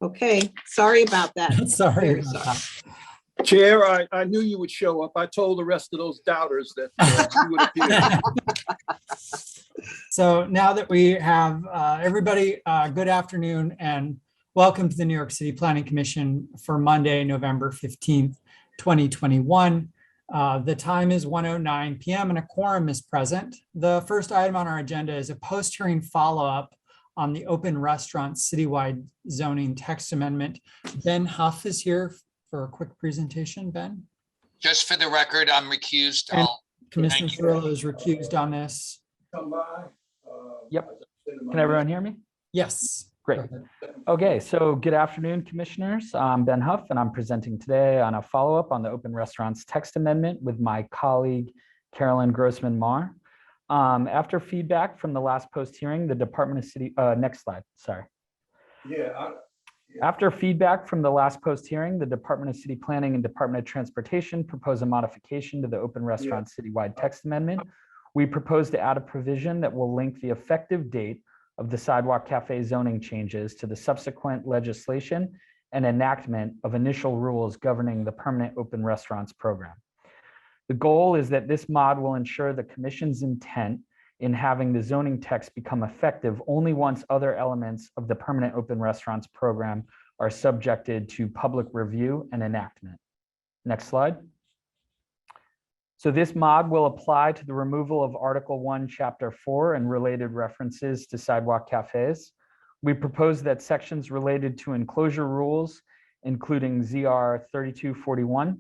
Okay, sorry about that. Sorry Very about sorry. that. Chair, I knew you would show up. I told the rest of those doubters that you would appear. So now that we have everybody, good afternoon and welcome to the New York City Planning Commission for Monday, November 15th, 2021. The time is 1:09 p.m. and a quorum is present. The first item on our agenda is a post-hearing follow-up on the open restaurant citywide zoning text amendment. Ben Huff is here for a quick presentation. Ben? Just for the record, I'm recused. And I'll- Commissioner Thank you. Cirillo is recused on this. Yep. Can everyone hear me? Yes. Great. Go ahead. Okay, so good afternoon, commissioners. I'm Ben Huff, and I'm presenting today on a follow-up on the open restaurants text amendment with my colleague, Carolyn Grossman-Marr. After feedback from the last post-hearing, the Department of City, next slide, sorry. After feedback from the last post-hearing, the Department of City Planning and Department of Transportation propose a modification to the open restaurant citywide text amendment. We propose to add a provision that will link the effective date of the Sidewalk Cafe zoning changes to the subsequent legislation and enactment of initial rules governing the permanent open restaurants program. The goal is that this mod will ensure the commission's intent in having the zoning text become effective only once other elements of the permanent open restaurants program are subjected to public review and enactment. Next slide. So this mod will apply to the removal of Article 1, Chapter 4 and related references to sidewalk cafes. We propose that sections related to enclosure rules, including ZR 3241,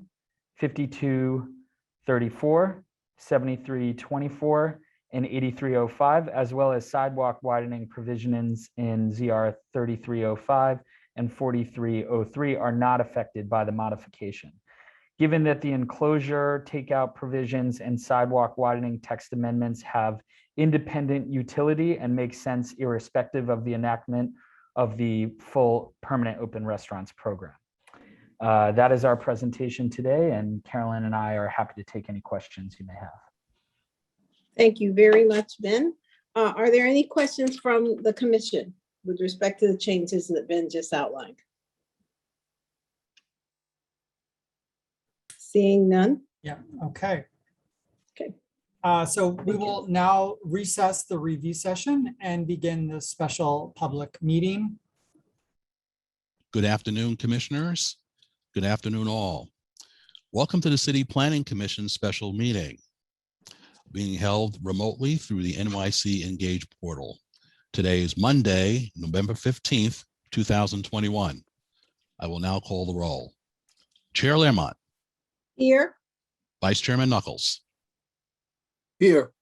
5234, 7324, and 8305, as well as sidewalk widening provisions in ZR 3305 and 4303 are not affected by the modification. Given that the enclosure, takeout provisions, and sidewalk widening text amendments have independent utility and make sense irrespective of the enactment of the full permanent open restaurants program. That is our presentation today, and Carolyn and I are happy to take any questions you may have. Thank you very much, Ben. Are there any questions from the commission with respect to the changes that Ben just outlined? Seeing none? Yeah, okay. Okay. So we will now recess the review session and begin the special public meeting. Good afternoon, commissioners. Good afternoon, all. Welcome to the City Planning Commission special meeting, being held remotely through the NYC Engage portal. Today is Monday, November 15th, 2021. I will now call the roll. Chair Lermont. Here. Vice Chairman Knuckles. Here.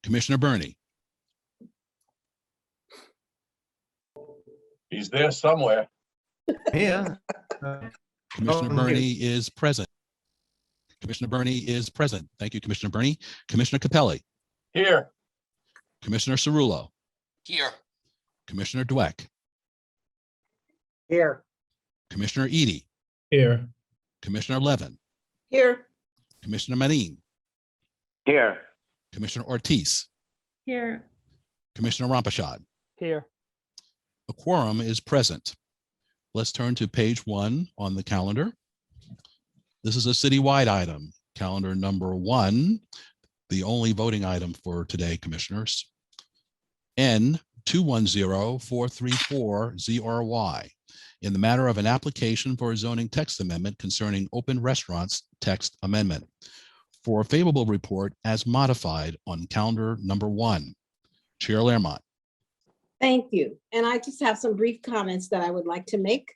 Commissioner Burney. He's there somewhere. Here. Commissioner Burney is present. Commissioner Burney is present. Thank you, Commissioner Burney. Commissioner Capelli. Here. Commissioner Cirillo. Here. Commissioner Dweck. Here. Commissioner Edie. Here. Commissioner Levin. Here. Commissioner Manin. Here. Commissioner Ortiz. Here. Commissioner Rampashad. Here. A quorum is present. Let's turn to page 1 on the calendar. This is a citywide item, calendar number 1, the only voting item for today, commissioners. N 210434ZRY, in the matter of an application for a zoning text amendment concerning open restaurants text amendment, for a favorable report as modified on calendar number 1. Chair Lermont. Thank you. And I just have some brief comments that I would like to make.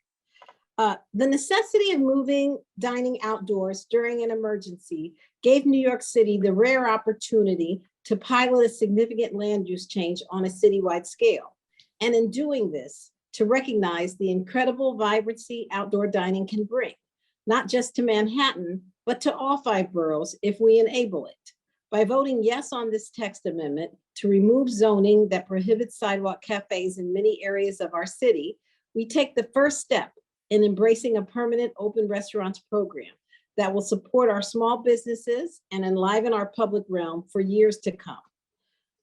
The necessity of moving dining outdoors during an emergency gave New York City the rare opportunity to pilot a significant land use change on a citywide scale. And in doing this, to recognize the incredible vibrancy outdoor dining can bring, not just to Manhattan, but to all 5 boroughs if we enable it. By voting yes on this text amendment to remove zoning that prohibits sidewalk cafes in many areas of our city, we take the first step in embracing a permanent open restaurants program that will support our small businesses and enliven our public realm for years to come.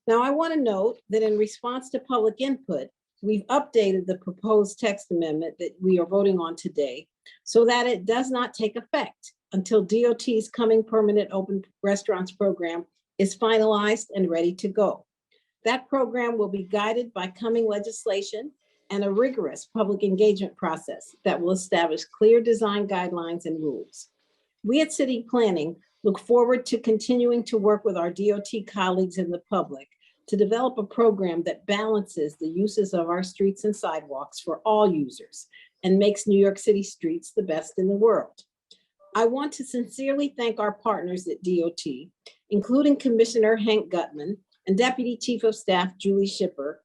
Now, I want to note that in response to public input, we've updated the proposed text amendment that we are voting on today so that it does not take effect until DOT's coming permanent open restaurants program is finalized and ready to go. That program will be guided by coming legislation and a rigorous public engagement process that will establish clear design guidelines and rules. We at City Planning look forward to continuing to work with our DOT colleagues and the public to develop a program that balances the uses of our streets and sidewalks for all users and makes New York City streets the best in the world. I want to sincerely thank our partners at DOT, including Commissioner Hank Gutman and Deputy Chief of Staff Julie Shipper,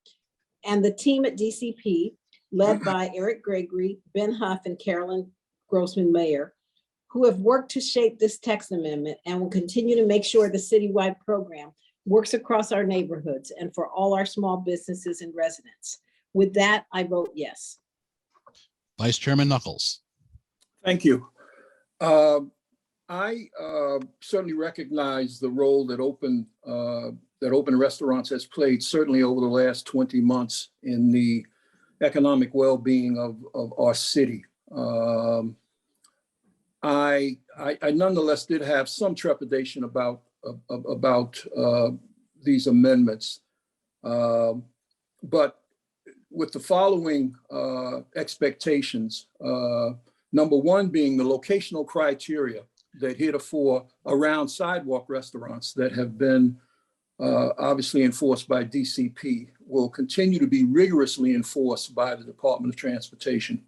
and the team at DCP, led by Eric Gregory, Ben Huff, and Carolyn Grossman Mayer, who have worked to shape this text amendment and will continue to make sure the citywide program works across our neighborhoods and for all our small businesses and residents. With that, I vote yes. Vice Chairman Knuckles. Thank you. I certainly recognize the role that open restaurants has played, certainly over the last 20 months in the economic well-being of our city. I nonetheless did have some trepidation about these amendments, but with the following expectations, number one being the locational criteria that heretofore around sidewalk restaurants that have been obviously enforced by DCP will continue to be rigorously enforced by the Department of Transportation.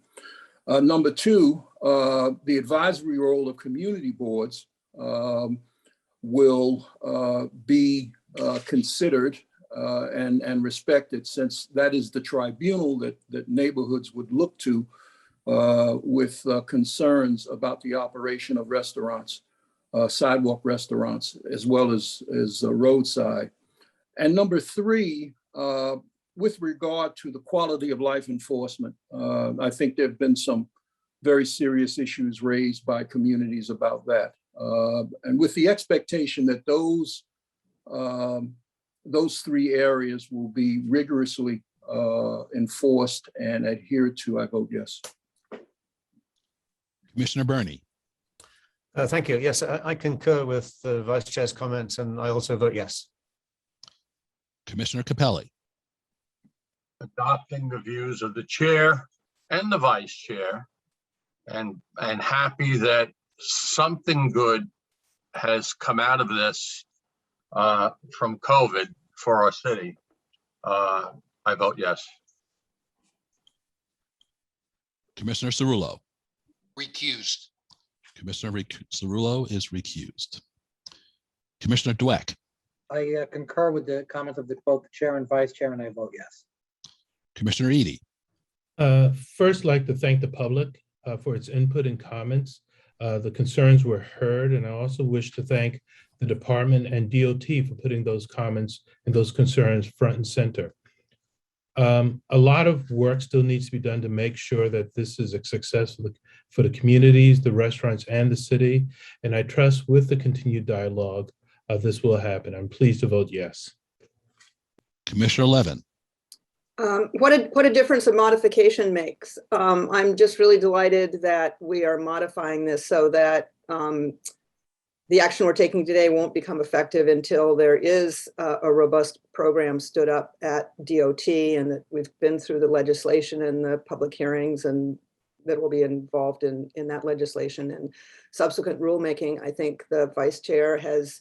Number two, the advisory role of community boards will be considered and respected, since that is the tribunal that neighborhoods would look to with concerns about the operation of restaurants, sidewalk restaurants, as well as roadside. And number three, with regard to the quality of life enforcement, I think there have been some very serious issues raised by communities about that. And with the expectation that those three areas will be rigorously enforced and adhered to, I vote yes. Commissioner Burney. Thank you. Yes, I concur with the Vice Chair's comments, and I also vote yes. Commissioner Capelli. Adopting the views of the chair and the vice chair, and happy that something good has come out of this from COVID for our city. I vote yes. Commissioner Cerullo. Recused. Commissioner Cerullo is recused. Commissioner Dweck. I concur with the comments of both the chair and vice chair, and I vote yes. Commissioner Edie. First, like to thank the public for its input and comments. The concerns were heard, and I also wish to thank the department and DOT for putting those comments and those concerns front and center. A lot of work still needs to be done to make sure that this is a success for the communities, the restaurants, and the city. And I trust with the continued dialogue, this will happen. I'm pleased to vote yes. Commissioner Levin. What a difference a modification makes. I'm just really delighted that we are modifying this so that the action we're taking today won't become effective until there is a robust program stood up at DOT, and that we've been through the legislation and the public hearings and that will be involved in that legislation and subsequent rulemaking. I think the vice chair has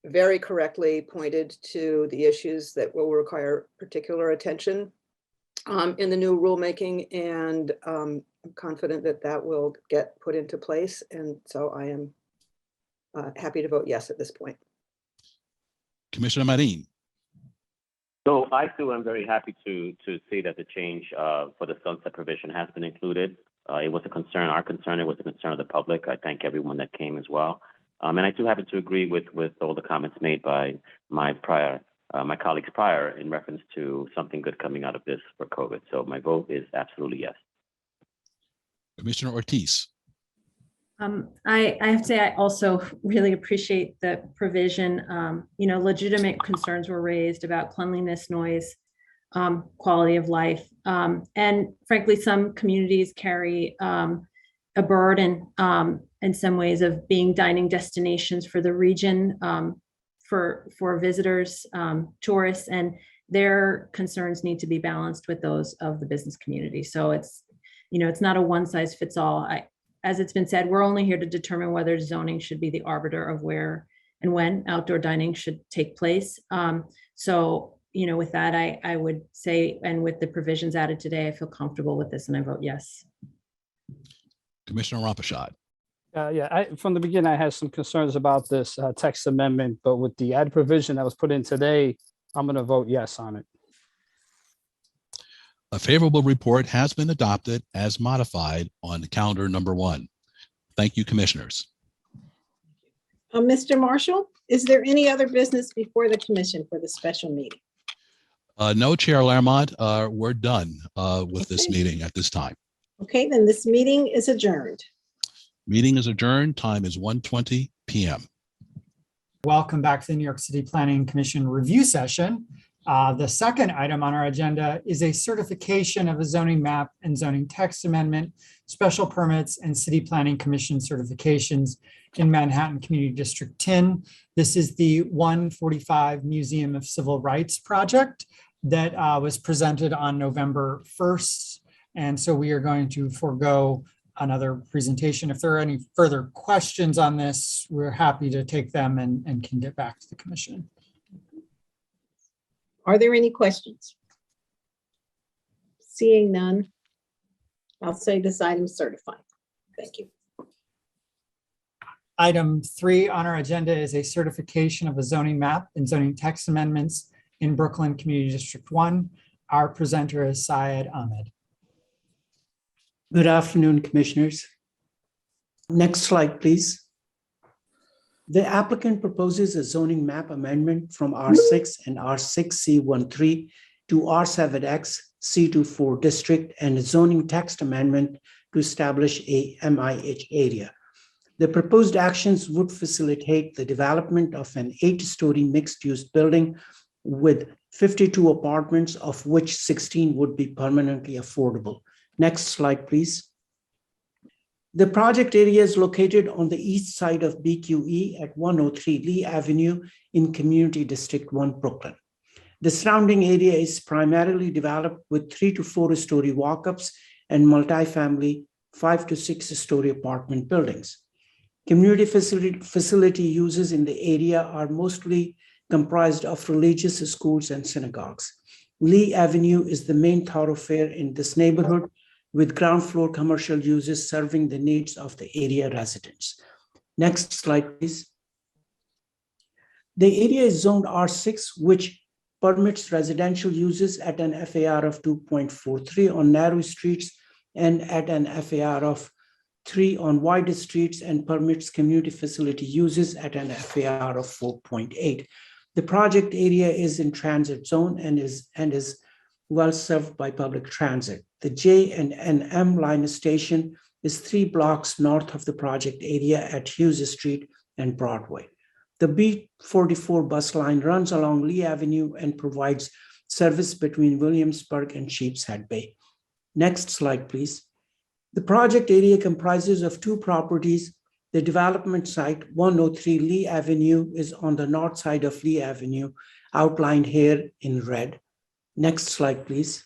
very correctly pointed to the issues that will require particular attention in the new rulemaking, and I'm confident that that will get put into place. And so I am happy to vote yes at this point. Commissioner Marin. So I too am very happy to see that the change for the sunset provision has been included. It was a concern, our concern, it was a concern of the public. I thank everyone that came as well. And I do happen to agree with all the comments made by my colleagues prior in reference to something good coming out of this for COVID. So my vote is absolutely yes. Commissioner Ortiz. I have to say, I also really appreciate the provision. Legitimate concerns were raised about cleanliness, noise, quality of life. And frankly, some communities carry a burden in some ways of being dining destinations for the region, for visitors, tourists, and their concerns need to be balanced with those of the business community. So it's not a one size fits all. As it's been said, we're only here to determine whether zoning should be the arbiter of where and when outdoor dining should take place. So, with that, I would say, and with the provisions added today, I feel comfortable with this and I vote yes. Commissioner Rampachat. From the beginning, I had some concerns about this text amendment, but with the added provision that was put in today, I'm going to vote yes on it. A favorable report has been adopted as modified on calendar number 1. Thank you, commissioners. Mr. Marshall, is there any other business before the commission for the special meeting? No, Chair Lamont, we're done with this meeting at this time. Okay, then this meeting is adjourned. Meeting is adjourned. Time is 1:20 p.m. Welcome back to the New York City Planning Commission review session. The second item on our agenda is a certification of a zoning map and zoning text amendment, special permits, and City Planning Commission certifications in Manhattan Community District 10. This is the 145 Museum of Civil Rights project that was presented on November 1st. And so we are going to forego another presentation. If there are any further questions on this, we're happy to take them and can get back to the commission. Are there any questions? Seeing none, I'll say this item is certified. Thank you. Item 3 on our agenda is a certification of a zoning map and zoning text amendments in Brooklyn Community District 1. Our presenter is Syed Ahmed. Good afternoon, commissioners. Next slide, please. The applicant proposes a zoning map amendment from R6 and R6C13 to R7X C24 district and a zoning text amendment to establish a MIH area. The proposed actions would facilitate the development of an 8-story mixed-use building with 52 apartments, of which 16 would be permanently affordable. Next slide, please. The project area is located on the east side of BQE at 103 Lee Avenue in Community District 1, Brooklyn. The surrounding area is primarily developed with 3 to 4-story walk-ups and multifamily 5 to 6-story apartment buildings. Community facility uses in the area are mostly comprised of religious schools and synagogues. Lee Avenue is the main thoroughfare in this neighborhood, with ground floor commercial uses serving the needs of the area residents. Next slide, please. The area is zoned R6, which permits residential uses at an FAR of 2.43 on narrow streets and at an FAR of 3 on wide streets, and permits community facility uses at an FAR of 4.8. The project area is in transit zone and is well served by public transit. The J and M line station is 3 blocks north of the project area at Hughes Street and Broadway. The B44 bus line runs along Lee Avenue and provides service between Williamsburg and Sheepshead Bay. Next slide, please. The project area comprises of 2 properties. The development site, 103 Lee Avenue, is on the north side of Lee Avenue, outlined here in red. Next slide, please.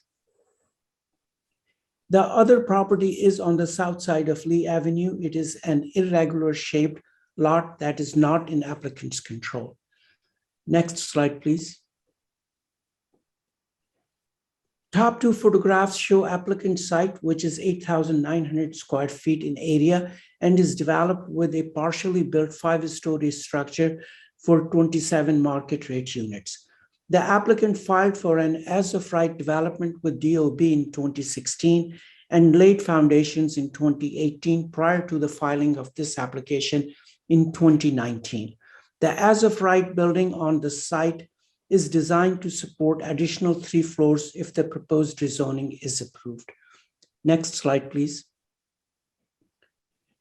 The other property is on the south side of Lee Avenue. It is an irregular shaped lot that is not in applicant's control. Next slide, please. Top 2 photographs show applicant site, which is 8,900 square feet in area and is developed with a partially built 5-story structure for 27 market rate units. The applicant filed for an as-of-right development with DOB in 2016 and laid foundations in 2018 prior to the filing of this application in 2019. The as-of-right building on the site is designed to support additional 3 floors if the proposed rezoning is approved. Next slide, please.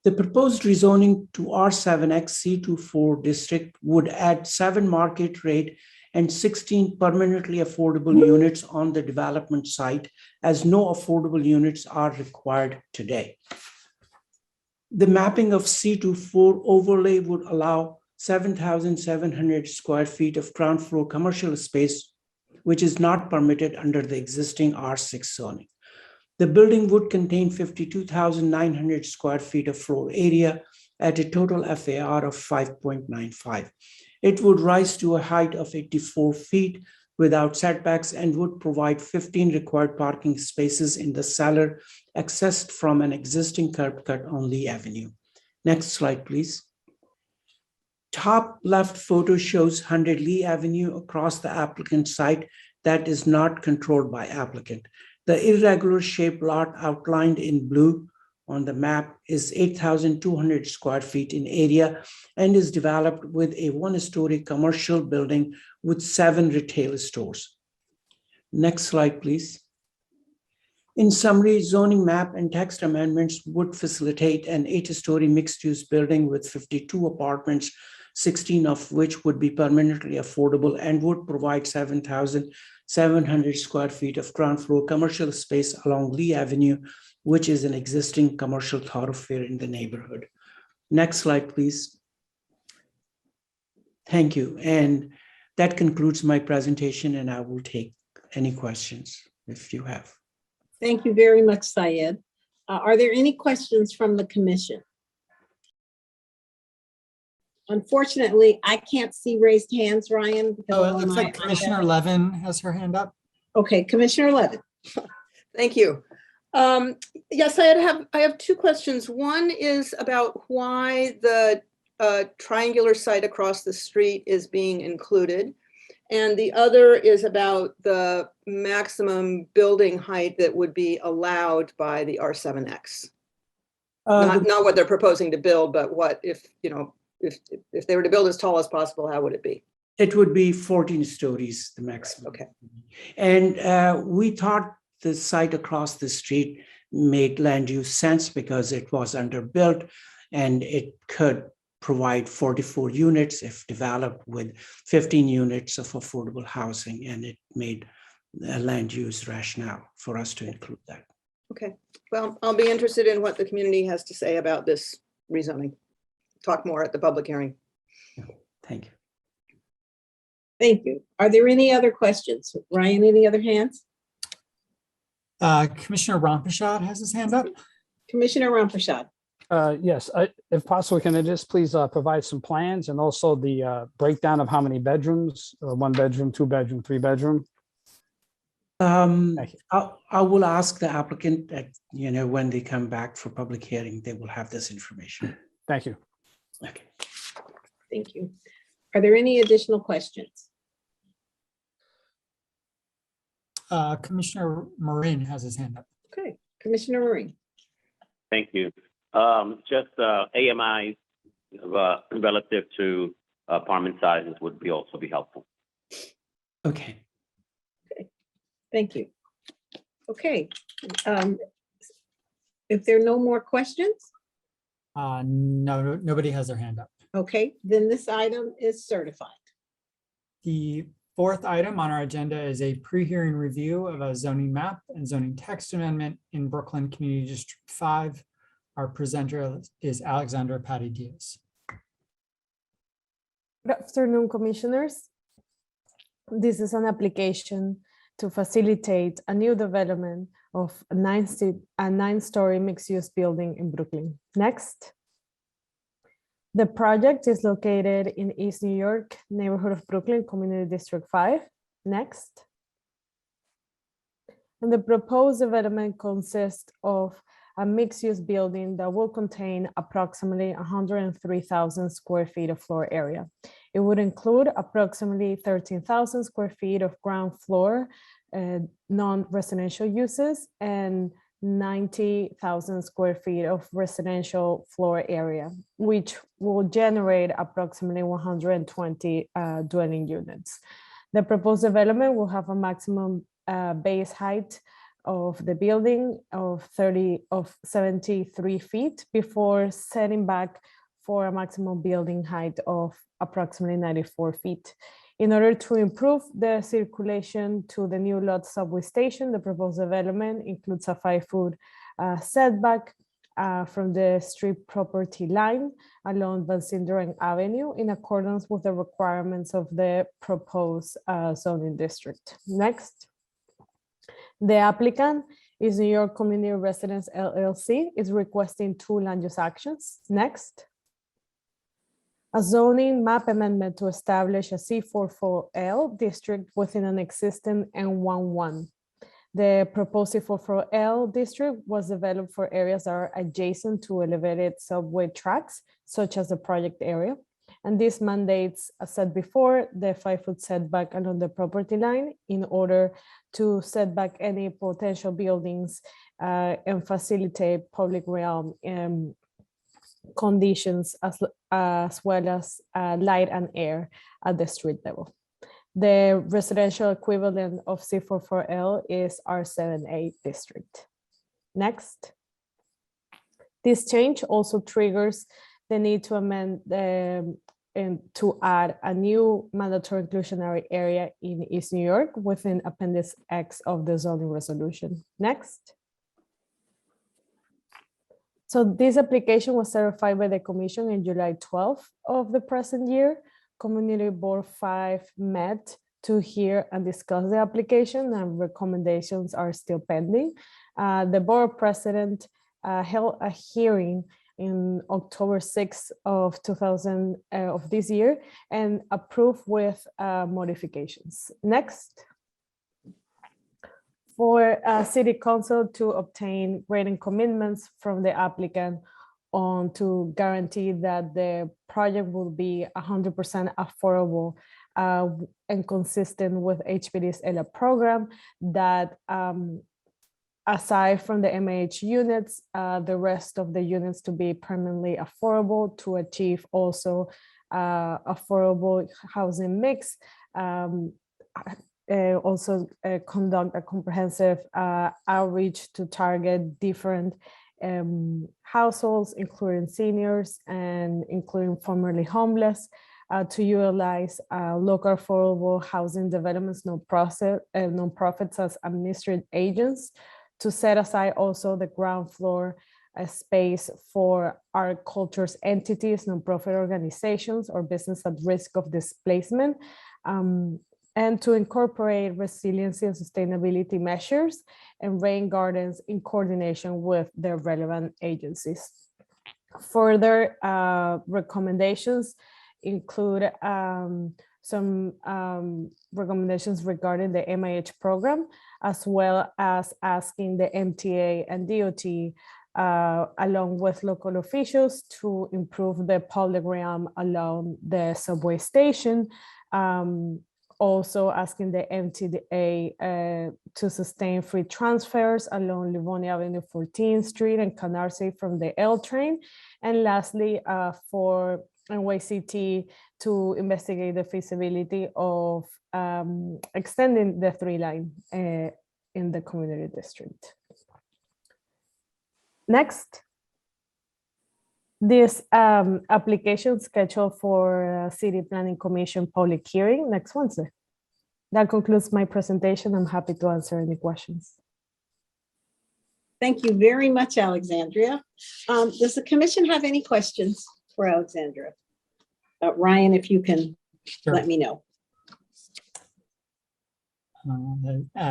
The proposed rezoning to R7X C24 district would add 7 market rate and 16 permanently affordable units on the development site, as no affordable units are required today. The mapping of C24 overlay would allow 7,700 square feet of ground floor commercial space, which is not permitted under the existing R6 zoning. The building would contain 52,900 square feet of floor area at a total FAR of 5.95. It would rise to a height of 84 feet without setbacks and would provide 15 required parking spaces in the cellar accessed from an existing curb cut on Lee Avenue. Next slide, please. Top left photo shows 100 Lee Avenue across the applicant site that is not controlled by applicant. The irregular shaped lot outlined in blue on the map is 8,200 square feet in area and is developed with a one-story commercial building with 7 retail stores. Next slide, please. In summary, zoning map and text amendments would facilitate an 8-story mixed-use building with 52 apartments, 16 of which would be permanently affordable, and would provide 7,700 square feet of ground floor commercial space along Lee Avenue, which is an existing commercial thoroughfare in the neighborhood. Next slide, please. Thank you. And that concludes my presentation, and I will take any questions if you have. Thank you very much, Syed. Are there any questions from the commission? Unfortunately, I can't see raised hands, Ryan. because Oh, it of looks my like Commissioner iPad. Levin has her hand up. Okay, Commissioner Levin. Thank you. Yes, I have 2 questions. One is about why the triangular site across the street is being included. And the other is about the maximum building height that would be allowed by the R7X. Not what they're proposing to build, but what if they were to build as tall as possible, how would it be? It would be 14 stories, the maximum. Okay. And we thought the site across the street made land use sense because it was underbuilt and it could provide 44 units if developed with 15 units of affordable housing, and it made a land use rationale for us to include that. Okay, well, I'll be interested in what the community has to say about this rezoning. Talk more at the public hearing. Thank you. Thank you. Are there any other questions? Ryan, any other hands? Commissioner Rampashad has his hand up. Commissioner Rampashad. Yes, if possible, can I just please provide some plans and also the breakdown of how many bedrooms, 1 bedroom, 2 bedroom, 3 bedroom? I will ask the applicant that, when they come back for public hearing, they will have this information. Thank you. Okay. Thank you. Are there any additional questions? Commissioner Maureen has his hand up. Okay, Commissioner Marie. Thank you. Just AMI relative to apartment sizes would also be helpful. Okay. Thank you. Okay. If there are no more questions, No, nobody has their hand up. okay, then this item is certified. The 4th item on our agenda is a pre-hearing review of a zoning map and zoning text amendment in Brooklyn Community District 5. Our presenter is Alexandra Patty Diaz. Good afternoon, commissioners. This is an application to facilitate a new development of a 9-story mixed-use building in Brooklyn. Next. The project is located in East New York, neighborhood of Brooklyn, Community District 5. Next. And the proposed development consists of a mixed-use building that will contain approximately 103,000 square feet of floor area. It would include approximately 13,000 square feet of ground floor non-residential uses and 90,000 square feet of residential floor area, which will generate approximately 120 dwelling units. The proposed development will have a maximum base height of the building of 73 feet before setting back for a maximum building height of approximately 94 feet. In order to improve the circulation to the new lot subway station, the proposed development includes a 5-foot setback from the street property line along Van Sinderen Avenue in accordance with the requirements of the proposed zoning district. Next. The applicant is New York Community Residence LLC, is requesting 2 land use actions. Next. A zoning map amendment to establish a C44L district within an existing N11. The proposed C44L district was developed for areas that are adjacent to elevated subway tracks, such as the project area. And this mandates, as said before, the 5-foot setback along the property line in order to set back any potential buildings and facilitate public realm conditions as well as light and air at the street level. The residential equivalent of C44L is R7A district. Next. This change also triggers the need to amend and to add a new mandatory inclusionary area in East New York within Appendix X of the zoning resolution. Next. So this application was certified by the commission in July 12th of the present year. Community Board 5 met to hear and discuss the application, and recommendations are still pending. The board president held a hearing in October 6th of this year and approved with modifications. Next. For City Council to obtain written commitments from the applicant on to guarantee that the project will be 100% affordable and consistent with HPD's ELA program, that aside from the MH units, the rest of the units to be permanently affordable to achieve also affordable housing mix. Also conduct a comprehensive outreach to target different households, including seniors and including formerly homeless, to utilize local affordable housing developments, non-profits as administrative agents, to set aside also the ground floor space for our culture's entities, non-profit organizations, or business at risk of displacement, and to incorporate resiliency and sustainability measures and rain gardens in coordination with the relevant agencies. Further recommendations include some recommendations regarding the MIH program, as well as asking the MTA and DOT along with local officials to improve the public realm along the subway station. Also asking the MTA to sustain free transfers along Livonia Avenue 14th Street and Canarsie from the L train. And lastly, for NYCT to investigate the feasibility of extending the 3-line in the community district. Next. This application scheduled for City Planning Commission public hearing next Wednesday. That concludes my presentation. I'm happy to answer any questions. Thank you very much, Alexandria. Does the commission have any questions for Alexandria? Ryan, if you can let me know.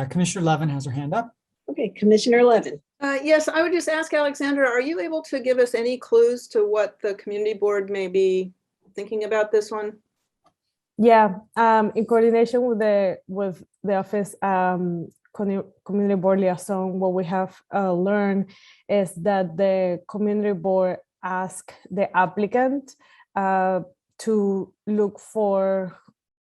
Commissioner Levin has her hand up. Okay, Commissioner Levin. Yes, I would just ask Alexandra, are you able to give us any clues to what the community board may be thinking about this one? Yeah, in coordination with the office community board liaison, what we have learned is that the community board asked the applicant to look for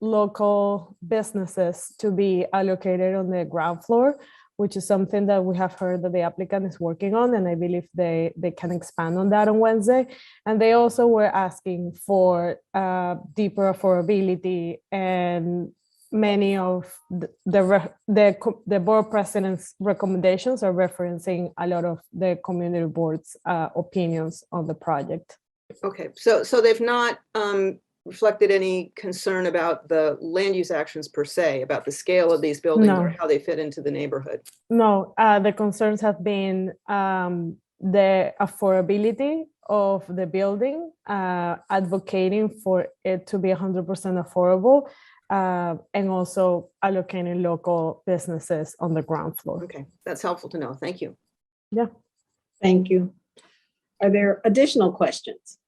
local businesses to be allocated on the ground floor, which is something that we have heard that the applicant is working on, and I believe they can expand on that on Wednesday. And they also were asking for deeper affordability, and many of the board president's recommendations are referencing a lot of the community board's opinions on the project. Okay, so they've not reflected any concern about the land use actions per se, about the scale of these buildings or No. how they fit into the neighborhood? No, the concerns have been the affordability of the building, advocating for it to be 100% affordable, and also allocating local businesses on the ground floor. Okay, that's helpful to know. Thank you. Yeah. Thank you. Are there additional questions?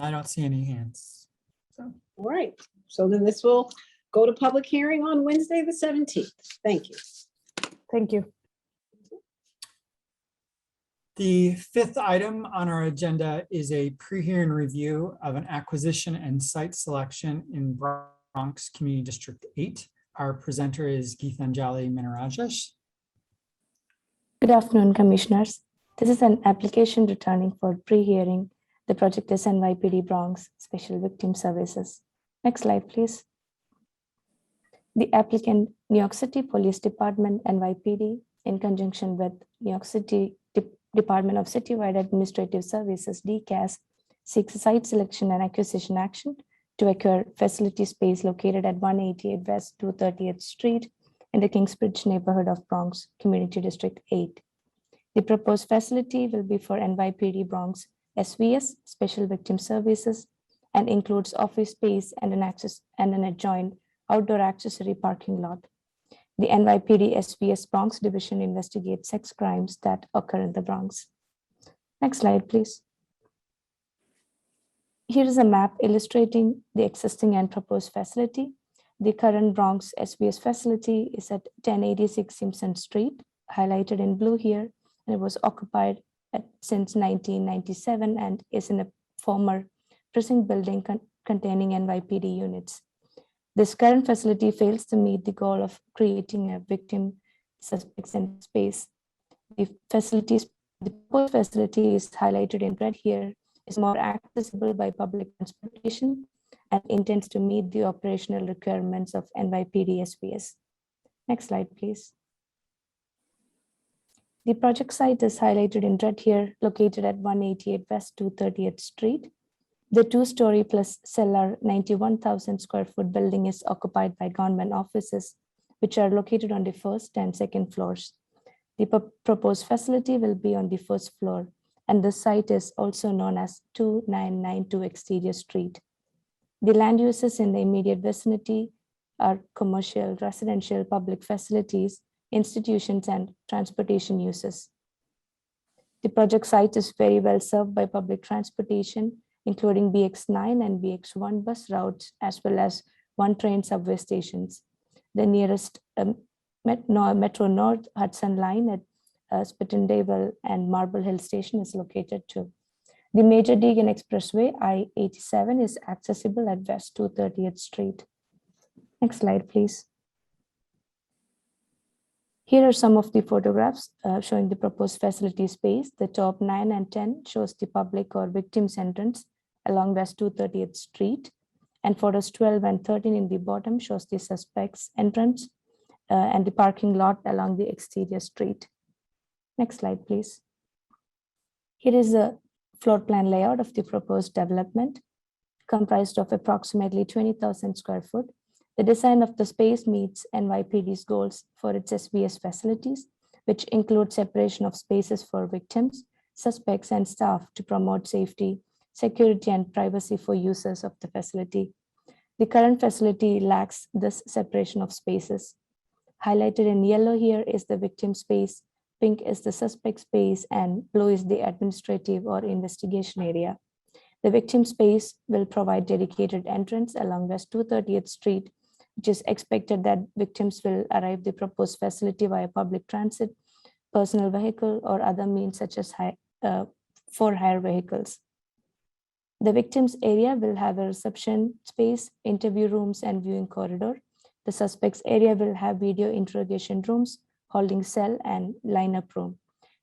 I don't see any hands. All right, so then this will go to public hearing on Wednesday, the 17th. Thank you. Thank you. The fifth item on our agenda is a pre-hearing review of an acquisition and site selection in Bronx Community District 8. Our presenter is Geethanjali Minarajesh. Good afternoon, Commissioners. This is an application returning for pre-hearing. The project is NYPD Bronx Special Victim Services. Next slide, please. The applicant, New York City Police Department, NYPD, in conjunction with New York City Department of Citywide Administrative Services, DCAS, seeks a site selection and acquisition action to acquire facility space located at 188 West 230th Street in the Kingsbridge neighborhood of Bronx Community District 8. The proposed facility will be for NYPD Bronx SVS, Special Victim Services, and includes office space and an adjoined outdoor accessory parking lot. The NYPD SVS Bronx Division investigates sex crimes that occur in the Bronx. Next slide, please. Here is a map illustrating the existing and proposed facility. The current Bronx SVS facility is at 1086 Simpson Street, highlighted in blue here, and it was occupied since 1997 and is in a former precinct building containing NYPD units. This current facility fails to meet the goal of creating a victim suspect center space. The proposed facility is highlighted in red here, is more accessible by public transportation and intends to meet the operational requirements of NYPD SVS. Next slide, please. The project site is highlighted in red here, located at 188 West 230th Street. The two-story plus cellar 91,000 square foot building is occupied by government offices, which are located on the first and second floors. The proposed facility will be on the first floor, and the site is also known as 2992 Exterior Street. The land uses in the immediate vicinity are commercial, residential, public facilities, institutions, and transportation uses. The project site is very well served by public transportation, including BX9 and BX1 bus routes, as well as one train subway stations. The nearest Metro North Hudson line at Spittendale and Marble Hill Station is located too. The major Deegan Expressway, I-87, is accessible at West 230th Street. Next slide, please. Here are some of the photographs showing the proposed facility space. The top 9 and 10 shows the public or victim's entrance along West 230th Street, and photos 12 and 13 in the bottom shows the suspect's entrance and the parking lot along the exterior street. Next slide, please. Here is a floor plan layout of the proposed development, comprised of approximately 20,000 square foot. The design of the space meets NYPD's goals for its SVS facilities, which include separation of spaces for victims, suspects, and staff to promote safety, security, and privacy for users of the facility. The current facility lacks this separation of spaces. Highlighted in yellow here is the victim space, pink is the suspect space, and blue is the administrative or investigation area. The victim space will provide dedicated entrance along West 230th Street, which is expected that victims will arrive the proposed facility via public transit, personal vehicle, or other means such as for-hire vehicles. The victims area will have a reception space, interview rooms, and viewing corridor. The suspects area will have video interrogation rooms, holding cell, and lineup room.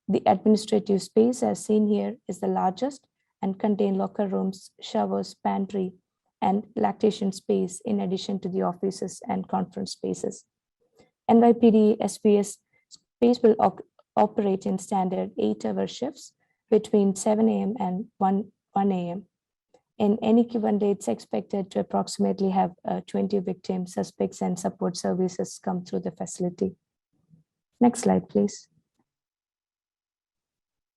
The administrative space, as seen here, is the largest and contain locker rooms, showers, pantry, and lactation space, in addition to the offices and conference spaces. NYPD SVS space will operate in standard 8-hour shifts between 7 a.m. and 1 1 a.m. In any given day, it's expected to approximately have 20 victims, suspects, and support services come through the facility. Next slide, please.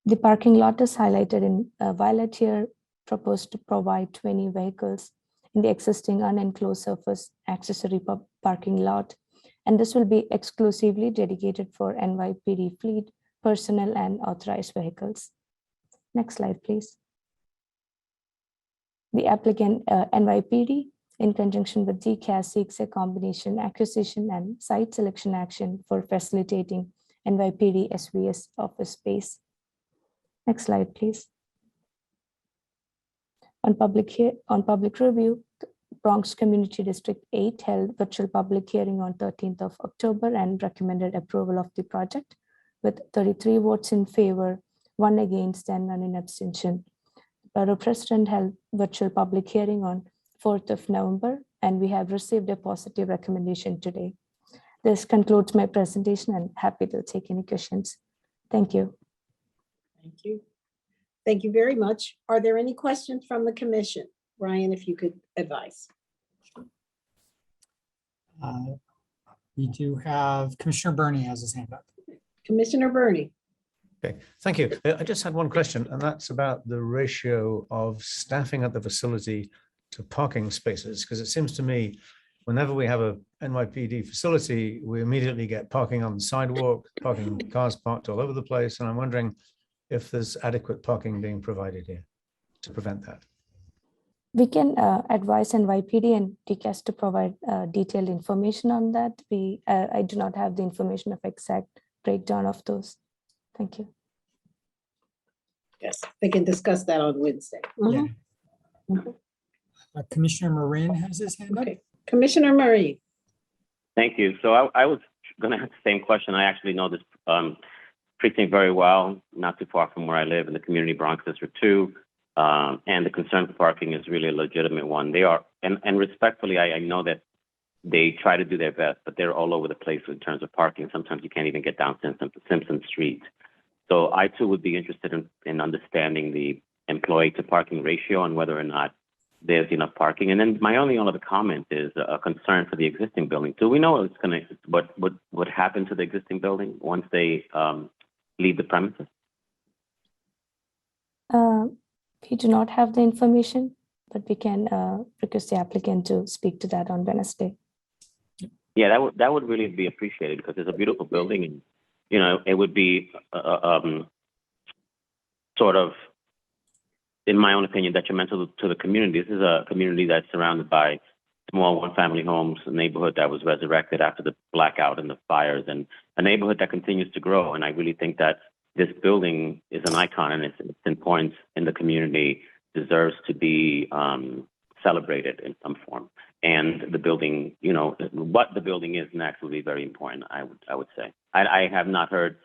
The parking lot is highlighted in violet here, proposed to provide 20 vehicles in the existing unenclosed surface accessory parking lot. And this will be exclusively dedicated for NYPD fleet, personnel, and authorized vehicles. Next slide, please. The applicant NYPD, in conjunction with DCAS, seeks a combination acquisition and site selection action for facilitating NYPD SVS office space. Next slide, please. On public review, Bronx Community District 8 held virtual public hearing on 13th of October and recommended approval of the project with 33 votes in favor, 1 against, and none in abstention. Borough President held virtual public hearing on 4th of November, and we have received a positive recommendation today. This concludes my presentation, and happy to take any questions. Thank you. Thank you. Thank you very much. Are there any questions from the commission? Ryan, if you could advise. We do have Commissioner Burney has his hand up. Commissioner Burney. Okay, thank you. I just had one question, and that's about the ratio of staffing at the facility to parking spaces, because it seems to me whenever we have a NYPD facility, we immediately get parking on the sidewalk, parking cars parked all over the place, and I'm wondering if there's adequate parking being provided here to prevent that. We can advise NYPD and DCAS to provide detailed information on that. I do not have the information of exact breakdown of those. Thank you. Yes, they can discuss that on Wednesday. Yeah. Commissioner Marin has his hand up. Okay, Commissioner Marin. Thank you. So I was going to have the same question. I actually know this precinct very well, not too far from where I live in the community Bronx District 2. And the concern for parking is really a legitimate one. They are, and respectfully, I know that they try to do their best, but they're all over the place in terms of parking. Sometimes you can't even get down Simpson Street. So I too would be interested in understanding the employee to parking ratio and whether or not there's enough parking. And then my only other comment is a concern for the existing building. Do we know what would happen to the existing building once they leave the premises? We do not have the information, but we can request the applicant to speak to that on Wednesday. Yeah, that would really be appreciated because it's a beautiful building, and it would be sort of, in my own opinion, detrimental to the community. This is a community that's surrounded by small one-family homes, a neighborhood that was resurrected after the blackout and the fires, and a neighborhood that continues to grow. And I really think that this building is an icon, and its importance in the community deserves to be celebrated in some form. And the building, what the building is next will be very important, I would say. I have not heard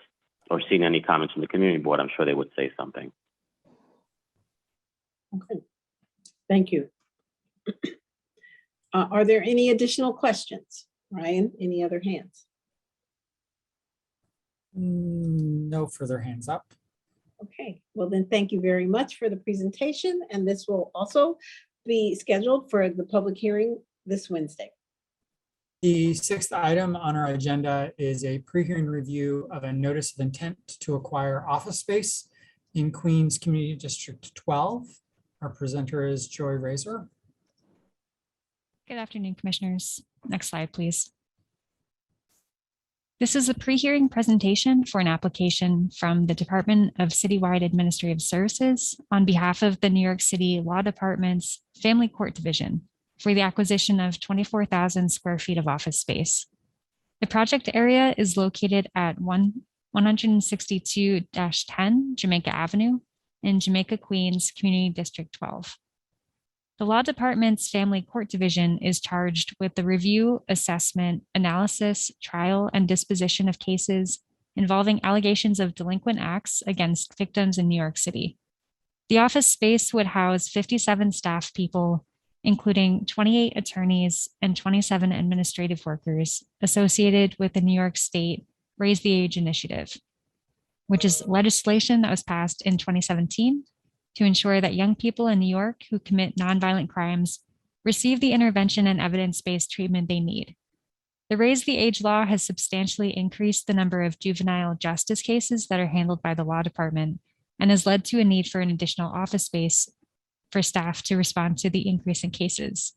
or seen any comments from the community board. I'm sure they would say something. Okay. Thank you. Are there any additional questions? Ryan, any other hands? No further hands up. Okay, well then, thank you very much for the presentation. And this will also be scheduled for the public hearing this Wednesday. The sixth item on our agenda is a pre-hearing review of a notice of intent to acquire office space in Queens Community District 12. Our presenter is Joy Razor. Good afternoon, commissioners. Next slide, please. This is a pre-hearing presentation for an application from the Department of Citywide Administrative Services on behalf of the New York City Law Department's Family Court Division for the acquisition of 24,000 square feet of office space. The project area is located at 162-10 Jamaica Avenue in Jamaica, Queens, Community District 12. The Law Department's Family Court Division is charged with the review, assessment, analysis, trial, and disposition of cases involving allegations of delinquent acts against victims in New York City. The office space would house 57 staff people, including 28 attorneys and 27 administrative workers associated with the New York State Raise the Age Initiative, which is legislation that was passed in 2017 to ensure that young people in New York who commit nonviolent crimes receive the intervention and evidence-based treatment they need. The Raise the Age law has substantially increased the number of juvenile justice cases that are handled by the law department and has led to a need for an additional office space for staff to respond to the increase in cases.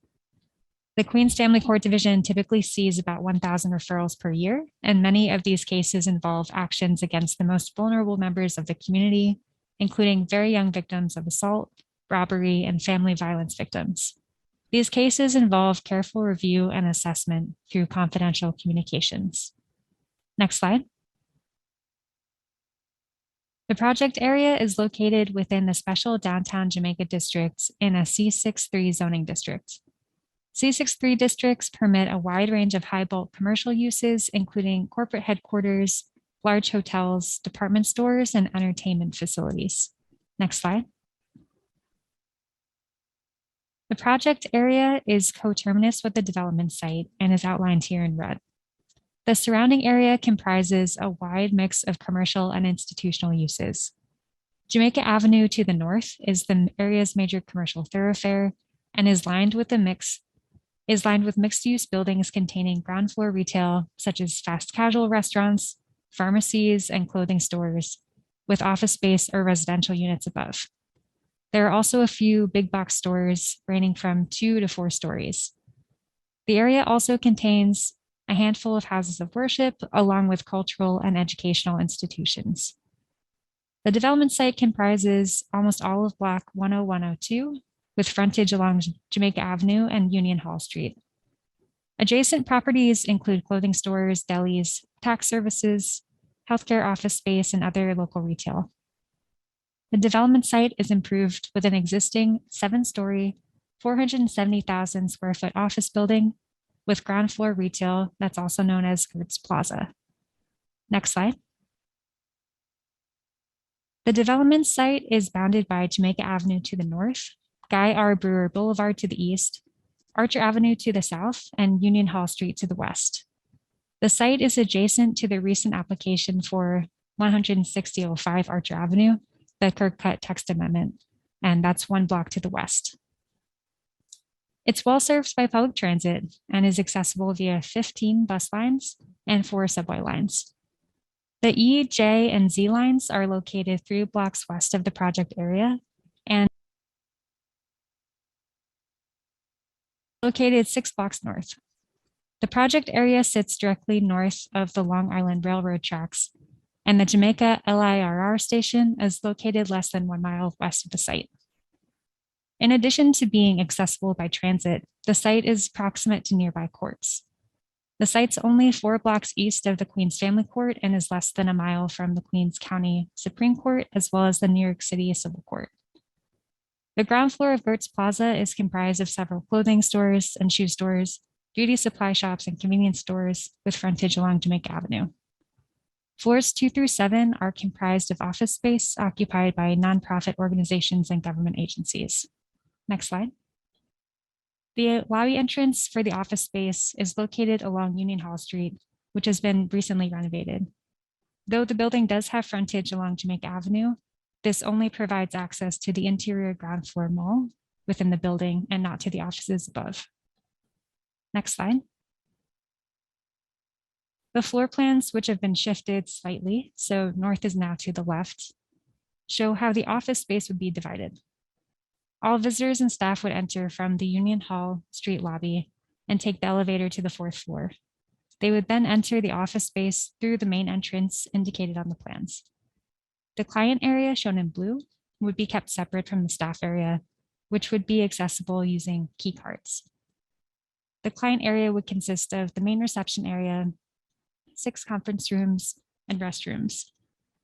The Queens Family Court Division typically sees about 1,000 referrals per year, and many of these cases involve actions against the most vulnerable members of the community, including very young victims of assault, robbery, and family violence victims. These cases involve careful review and assessment through confidential communications. Next slide. The project area is located within the special downtown Jamaica district in a C63 zoning district. C63 districts permit a wide range of high bulk commercial uses, including corporate headquarters, large hotels, department stores, and entertainment facilities. Next slide. The project area is coterminous with the development site and is outlined here in red. The surrounding area comprises a wide mix of commercial and institutional uses. Jamaica Avenue to the north is the area's major commercial thoroughfare and is lined with mixed-use buildings containing ground floor retail, such as fast casual restaurants, pharmacies, and clothing stores, with office space or residential units above. There are also a few big box stores ranging from 2 to 4 stories. The area also contains a handful of houses of worship, along with cultural and educational institutions. The development site comprises almost all of Block 10102, with frontage along Jamaica Avenue and Union Hall Street. Adjacent properties include clothing stores, delis, tax services, healthcare office space, and other local retail. The development site is improved with an existing 7-story, 470,000 square foot office building with ground floor retail that's also known as Gertz Plaza. Next slide. The development site is bounded by Jamaica Avenue to the north, Guy R. Brewer Boulevard to the east, Archer Avenue to the south, and Union Hall Street to the west. The site is adjacent to the recent application for 16005 Archer Avenue, the Kirkcut text amendment, and that's 1 block to the west. It's well served by public transit and is accessible via 15 bus lines and 4 subway lines. The E, J, and Z lines are located 3 blocks west of the project area and located 6 blocks north. The project area sits directly north of the Long Island Railroad tracks, and the Jamaica LIRR station is located less than 1 mile west of the site. In addition to being accessible by transit, the site is proximate to nearby courts. The site's only 4 blocks east of the Queens Family Court and is less than 1 mile from the Queens County Supreme Court, as well as the New York City Civil Court. The ground floor of Gertz Plaza is comprised of several clothing stores and shoe stores, beauty supply shops, and convenience stores with frontage along Jamaica Avenue. Floors 2 through 7 are comprised of office space occupied by nonprofit organizations and government agencies. Next slide. The lobby entrance for the office space is located along Union Hall Street, which has been recently renovated. Though the building does have frontage along Jamaica Avenue, this only provides access to the interior ground floor mall within the building and not to the offices above. Next slide. The floor plans, which have been shifted slightly, so north is now to the left, show how the office space would be divided. All visitors and staff would enter from the Union Hall Street lobby and take the elevator to the 4th floor. They would then enter the office space through the main entrance indicated on the plans. The client area, shown in blue, would be kept separate from the staff area, which would be accessible using key cards. The client area would consist of the main reception area, 6 conference rooms, and restrooms,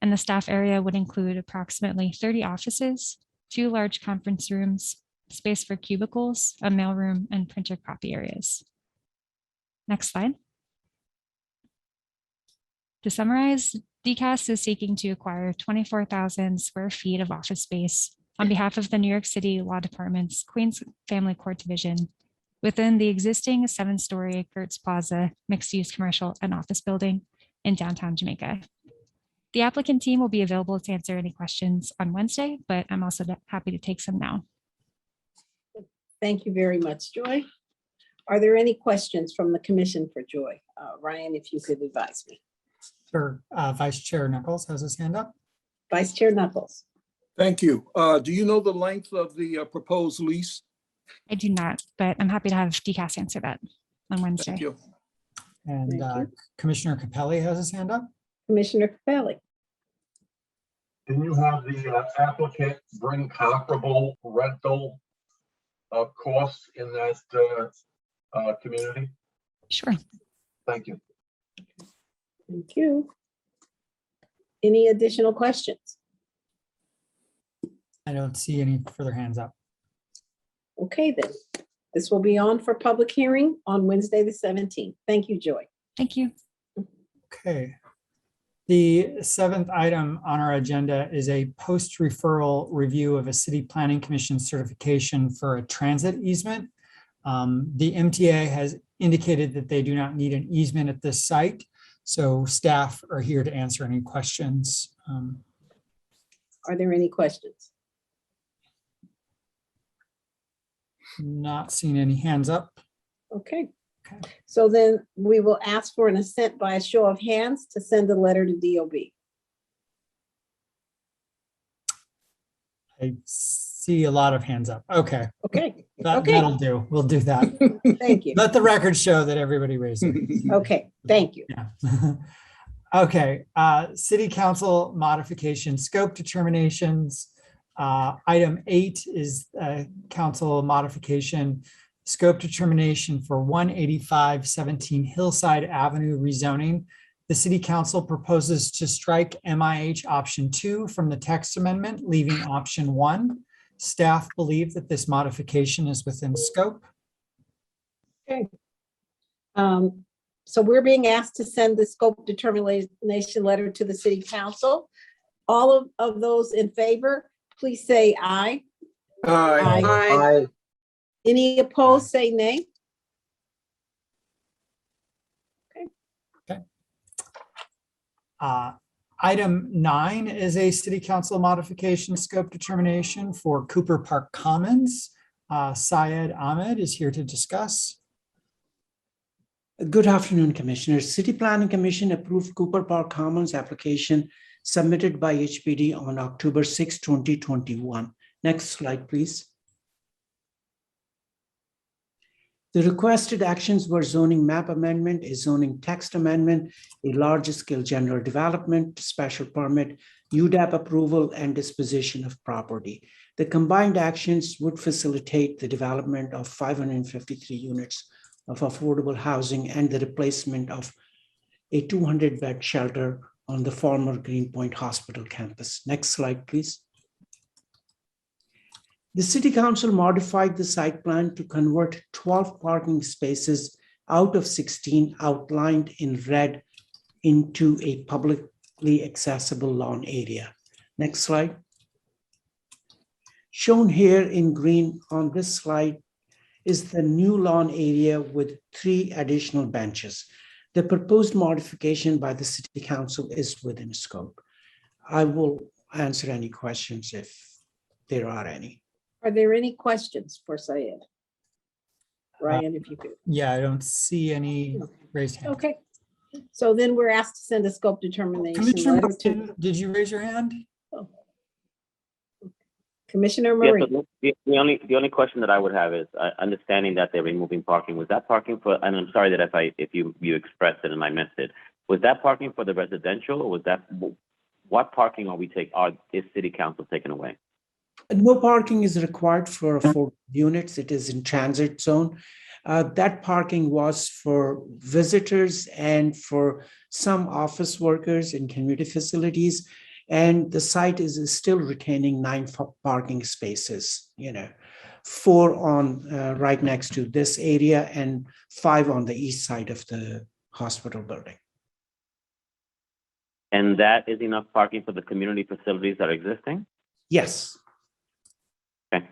and the staff area would include approximately 30 offices, 2 large conference rooms, space for cubicles, a mailroom, and printer copy areas. Next slide. To summarize, DCAS is seeking to acquire 24,000 square feet of office space on behalf of the New York City Law Department's Queens Family Court Division within the existing 7-story Gertz Plaza mixed-use commercial and office building in downtown Jamaica. The applicant team will be available to answer any questions on Wednesday, but I'm also happy to take some now. Thank you very much, Joy. Are there any questions from the commission for Joy? Ryan, if you could advise me. Sure. Vice Chair Nichols has his hand up. Vice Chair Knuckles. Thank you. Do you know the length of the proposed lease? I do not, but I'm happy to have DCAS answer that on Wednesday. Thank you. And Thank you. Commissioner Capelli has his hand up. Commissioner Capelli. Can you have the applicant bring comparable rental costs in that community? Sure. Thank you. Thank you. Any additional questions? I don't see any further hands up. Okay, then. This will be on for public hearing on Wednesday, the 17th. Thank you, Joy. Thank you. Okay. The seventh item on our agenda is a post-referral review of a city planning commission certification for a transit easement. The MTA has indicated that they do not need an easement at this site, so staff are here to answer any questions. Are there any questions? Not seeing any hands up. Okay. So then we will ask for an assent by a show of hands to send a letter to DOB. I see a lot of hands up. Okay. Okay. That'll do. We'll do that. Thank you. Let the record show that everybody raised it. Okay, thank you. Yeah. Okay, city council modification scope determinations. Item 8 is council modification scope determination for 185-17 Hillside Avenue rezoning. The city council proposes to strike MIH option 2 from the text amendment, leaving option 1. Staff believe that this modification is within scope. Okay. So we're being asked to send the scope determination letter to the city council. All of those in favor, please say aye. Aye. Aye. Any opposed, say nay. Item 9 is a city council modification scope determination for Cooper Park Commons. Syed Ahmed is here to discuss. Good afternoon, Commissioners. City Planning Commission approved Cooper Park Commons application submitted by HPD on October 6, 2021. Next slide, please. The requested actions were zoning map amendment, a zoning text amendment, a large scale general development, special permit, UDAP approval, and disposition of property. The combined actions would facilitate the development of 553 units of affordable housing and the replacement of a 200-bed shelter on the former Greenpoint Hospital campus. Next slide, please. The City Council modified the site plan to convert 12 parking spaces out of 16 outlined in red into a publicly accessible lawn area. Next slide. Shown here in green on this slide is the new lawn area with 3 additional benches. The proposed modification by the City Council is within scope. I will answer any questions if there are any. Are there any questions for Syed? Ryan, if you could. Yeah, I don't see any raised hands. Okay. So then we're asked to send a scope determination Commissioner letter to Martin, did you raise your hand? Commissioner Yes, Marie. so the only question that I would have is understanding that they're removing parking. Was that parking for? And I'm sorry that if you expressed it and I missed it. Was that parking for the residential, or was that what parking is City Council taking away? No parking is required for affordable units. It is in transit zone. That parking was for visitors and for some office workers in community facilities. And the site is still retaining 9 parking spaces, 4 on right next to this area and 5 on the east side of the hospital building. And that is enough parking for the community facilities that are existing? Yes. Okay.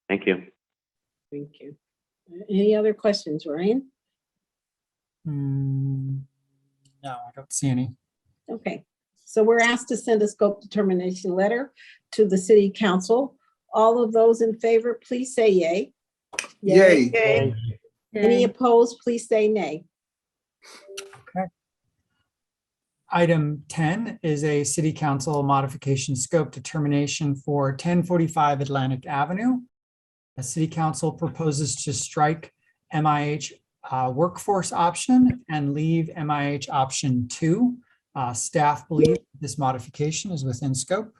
Thank you. Thank you. Any other questions, Ryan? No, I don't see any. Okay. So we're asked to send a scope determination letter to the city council. All of those in favor, please say yay. Yay. Yay. Any opposed, please say nay. Item 10 is a city council modification scope determination for 1045 Atlantic Avenue. The city council proposes to strike MIH workforce option and leave MIH option 2. Staff believe this modification is within scope.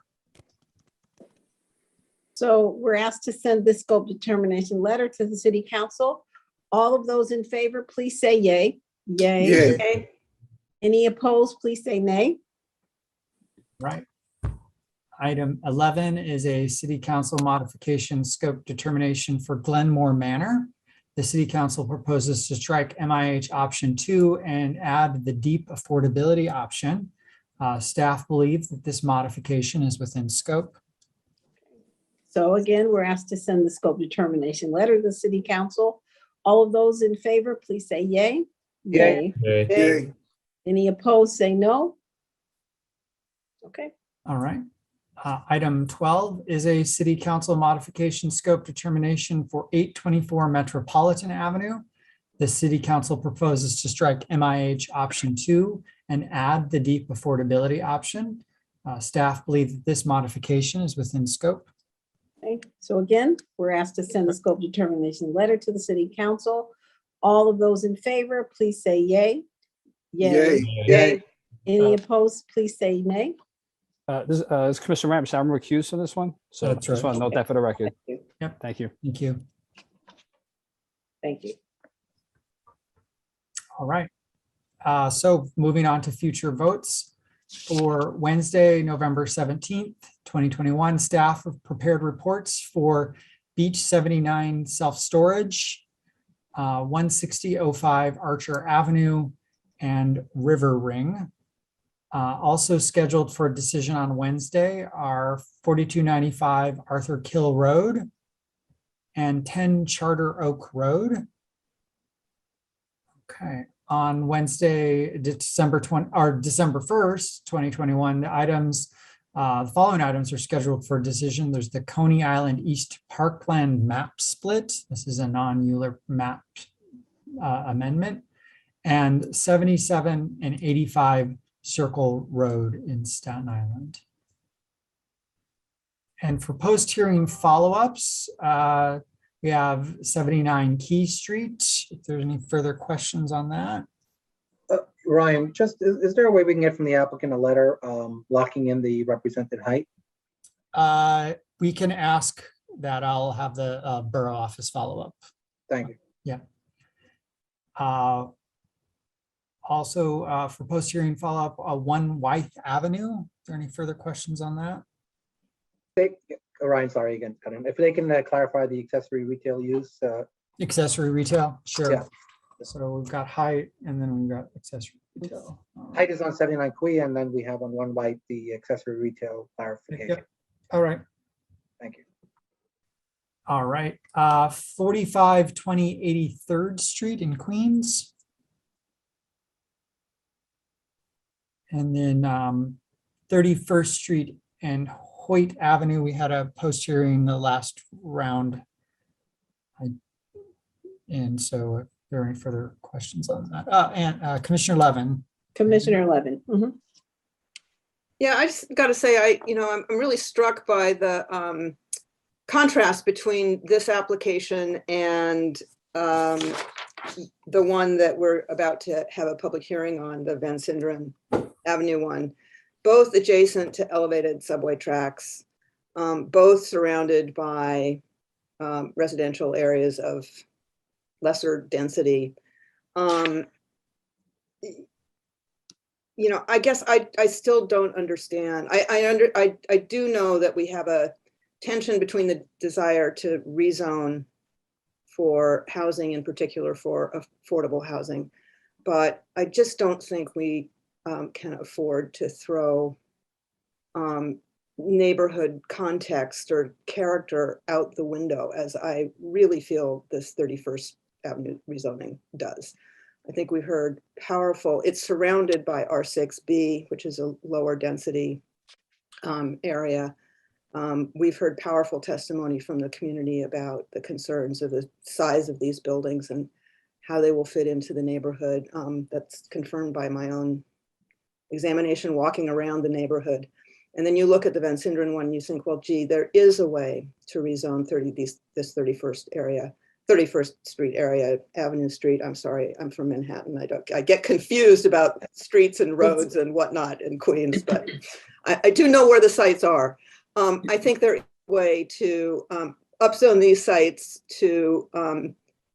So we're asked to send this scope determination letter to the city council. All of those in favor, please say yay. Yay. Yay. Yay. Any opposed, please say nay. Right. Item 11 is a city council modification scope determination for Glenmore Manor. The city council proposes to strike MIH option 2 and add the deep affordability option. Staff believe that this modification is within scope. So again, we're asked to send the scope determination letter to the city council. All of those in favor, please say yay. Yay. Yay. Yay. Any opposed, say no. Okay. All right. Item 12 is a city council modification scope determination for 824 Metropolitan Avenue. The city council proposes to strike MIH option 2 and add the deep affordability option. Staff believe that this modification is within scope. Okay. So again, we're asked to send the scope determination letter to the city council. All of those in favor, please say yay. Yay. Yay. Any opposed, please say nay. This is Commissioner Ramsey. I'm recused for this one. So That's just want to note that for the record. Thank you. Yep. Thank you. Thank you. Thank you. All right. So moving on to future votes. For Wednesday, November 17th, 2021, staff have prepared reports for Beach 79 self-storage, 16005 Archer Avenue, and River Ring. Also scheduled for a decision on Wednesday are 4295 Arthur Kill Road and 10 Charter Oak Road. Okay, on Wednesday, December 1st, 2021, the following items are scheduled for decision. There's the Coney Island East Parkland map split. This is a non-Euler map amendment. And 77 and 85 Circle Road in Staten Island. And for post-hearing follow-ups, we have 79 Key Street. If there's any further questions on that. Ryan, just, is there a way we can get from the applicant a letter locking in the represented height? We can ask that. I'll have the borough office follow up. Thank you. Yeah. Also, for post-hearing follow-up, 1 Wythe Avenue. Is there any further questions on that? Ryan, sorry again. If they can clarify the accessory retail use. Accessory retail, sure. Yeah. So we've got height and then we've got accessory retail. Height is on 79 Quay, and then we have on 1 Wythe the accessory retail clarification. Yep. All right. Thank you. All right. 4520 83rd Street in Queens. And then 31st Street and Hoyt Avenue, we had a post hearing the last round. And so if there are any further questions on that. And Commissioner Levin. Commissioner Levin. Yeah, I just got to say, I'm really struck by the contrast between this application and the one that we're about to have a public hearing on, the Van Sinderen Avenue one, both adjacent to elevated subway tracks, both surrounded by residential areas of lesser density. I guess I still don't understand. I do know that we have a tension between the desire to rezone for housing, in particular for affordable housing, but I just don't think we can afford to throw neighborhood context or character out the window, as I really feel this 31st Avenue rezoning does. I think we heard powerful, it's surrounded by R6B, which is a lower density area. We've heard powerful testimony from the community about the concerns of the size of these buildings and how they will fit into the neighborhood. That's confirmed by my own examination walking around the neighborhood. And then you look at the Van Sinderen one, and you think, well, gee, there is a way to rezone this 31st Street area, Avenue Street. I'm sorry, I'm from Manhattan. I get confused about streets and roads and whatnot in Queens, but I do know where the sites are. I think there is a way to upzone these sites to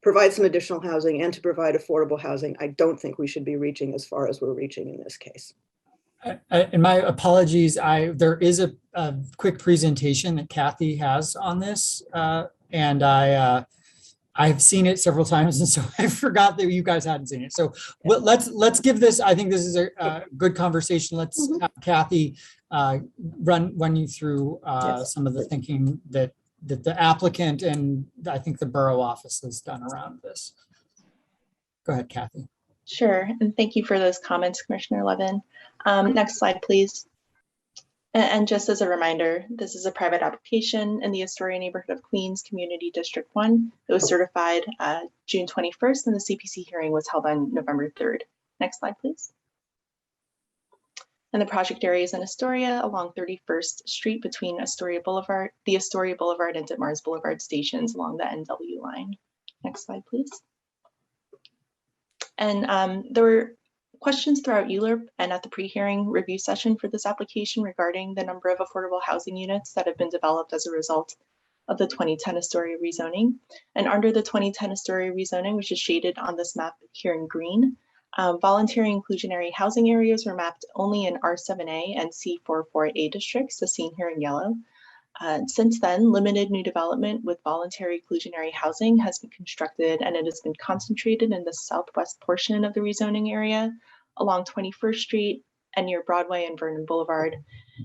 provide some additional housing and to provide affordable housing. I don't think we should be reaching as far as we're reaching in this case. And my apologies, there is a quick presentation that Kathy has on this, and I've seen it several times, and so I forgot that you guys hadn't seen it. So let's give this. I think this is a good conversation. Let's have Kathy run you through some of the thinking that the applicant and I think the borough office has done around this. Go ahead, Kathy. Sure, and thank you for those comments, Commissioner Levin. Next slide, please. And just as a reminder, this is a private application in the Astoria neighborhood of Queens, Community District 1. It was certified June 21st, and the CPC hearing was held on November 3rd. Next slide, please. And the project area is in Astoria along 31st Street between the Astoria Boulevard and Ditmars Boulevard stations along the NW line. Next slide, please. And there were questions throughout ULURP and at the pre-hearing review session for this application regarding the number of affordable housing units that have been developed as a result of the 2010 Astoria rezoning. And under the 2010 Astoria rezoning, which is shaded on this map here in green, voluntary inclusionary housing areas were mapped only in R7A and C44A districts, as seen here in yellow. Since then, limited new development with voluntary inclusionary housing has been constructed, and it has been concentrated in the southwest portion of the rezoning area along 21st Street and near Broadway and Vernon Boulevard.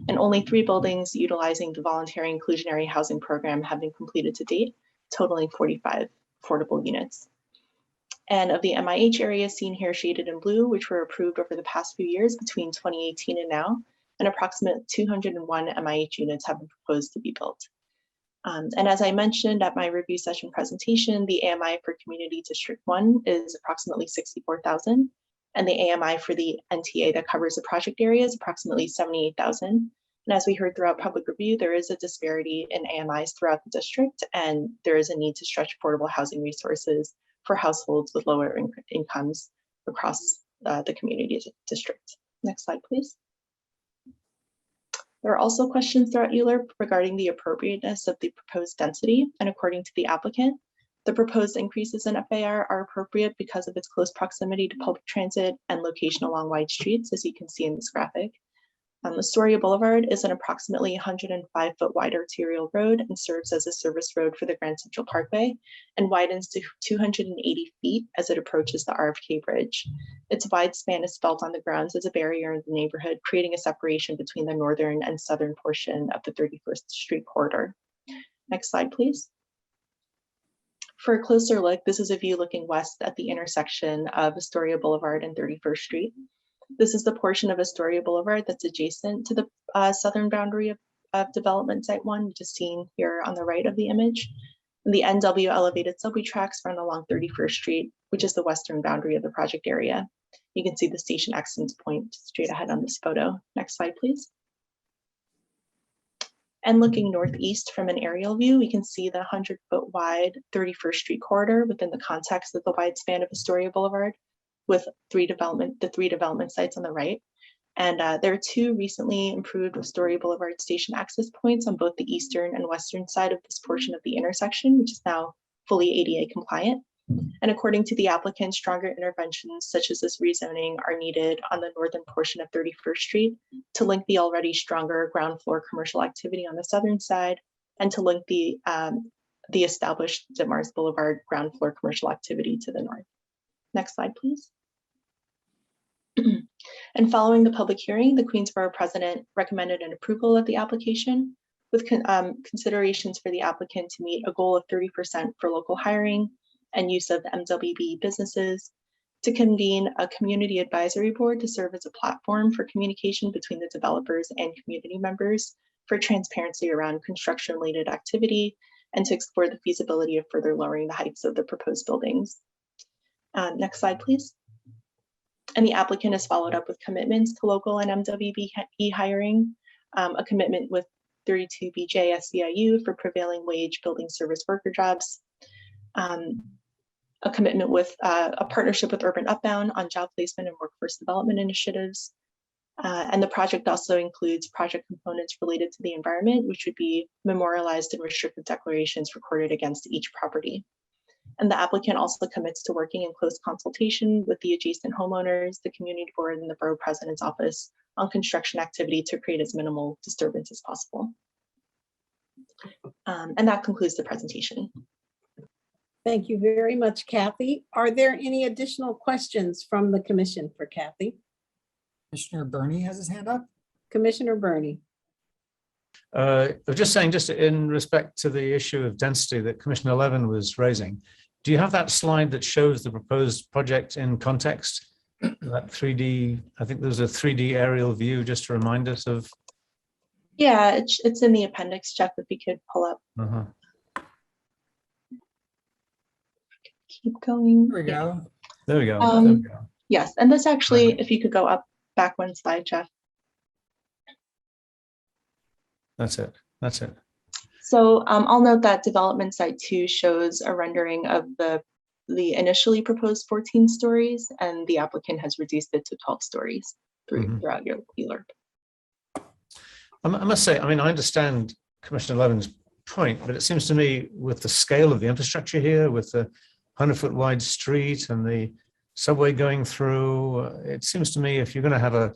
And only 3 buildings utilizing the voluntary inclusionary housing program have been completed to date, totaling 45 affordable units. And of the MIH areas seen here shaded in blue, which were approved over the past few years between 2018 and now, an approximate 201 MIH units have been proposed to be built. And as I mentioned at my review session presentation, the AMI for Community District 1 is approximately 64,000, and the AMI for the NTA that covers the project area is approximately 78,000. And as we heard throughout public review, there is a disparity in AMIs throughout the district, and there is a need to stretch affordable housing resources for households with lower incomes across the community district. Next slide, please. There are also questions throughout ULURP regarding the appropriateness of the proposed density, and according to the applicant, the proposed increases in FAR are appropriate because of its close proximity to public transit and location along wide streets, as you can see in this graphic. Astoria Boulevard is an approximately 105-foot wide arterial road and serves as a service road for the Grand Central Parkway and widens to 280 feet as it approaches the RFK Bridge. Its wide span is felt on the grounds as a barrier in the neighborhood, creating a separation between the northern and southern portion of the 31st Street corridor. Next slide, please. For a closer look, this is a view looking west at the intersection of Astoria Boulevard and 31st Street. This is the portion of Astoria Boulevard that's adjacent to the southern boundary of Development Site 1, which is seen here on the right of the image. And the NW elevated subway tracks run along 31st Street, which is the western boundary of the project area. You can see the station access point straight ahead on this photo. Next slide, please. And looking northeast from an aerial view, we can see the 100-foot wide 31st Street corridor within the context of the wide span of Astoria Boulevard, with the three development sites on the right. And there are 2 recently improved Astoria Boulevard station access points on both the eastern and western side of this portion of the intersection, which is now fully ADA compliant. And according to the applicant, stronger interventions such as this rezoning are needed on the northern portion of 31st Street to link the already stronger ground floor commercial activity on the southern side and to link the established Ditmars Boulevard ground floor commercial activity to the north. Next slide, please. And following the public hearing, the Queensborough President recommended an approval of the application with considerations for the applicant to meet a goal of 30% for local hiring and use of MWB businesses, to convene a community advisory board to serve as a platform for communication between the developers and community members for transparency around construction-related activity and to explore the feasibility of further lowering the heights of the proposed buildings. Next slide, please. And the applicant has followed up with commitments to local and MWBE hiring, a commitment with 32BJ SEIU for prevailing wage building service worker jobs, a commitment with a partnership with Urban Upbound on job placement and workforce development initiatives. And the project also includes project components related to the environment, which would be memorialized in restricted declarations recorded against each property. And the applicant also commits to working in close consultation with the adjacent homeowners, the community board, and the borough president's office on construction activity to create as minimal disturbance as possible. And that concludes the presentation. Thank you very much, Kathy. Are there any additional questions from the commission for Kathy? Commissioner Burney has his hand up. Commissioner Burney. I was just saying, just in respect to the issue of density that Commissioner Levin was raising, do you have that slide that shows the proposed project in context? That 3D, I think there's a 3D aerial view just to remind us of. Yeah, it's in the appendix, Jeff, if you could pull up. Keep going. There we go. There we go. There we go. Yes, and this actually, if you could go up back one slide, Jeff. That's it. That's it. So I'll note that development site 2 shows a rendering of the initially proposed 14 stories, and the applicant has reduced it to 12 stories throughout your ULURP. I must say, I mean, I understand Commissioner Levin's point, but it seems to me with the scale of the infrastructure here, with the 100-foot wide street and the subway going through, it seems to me if you're going to have a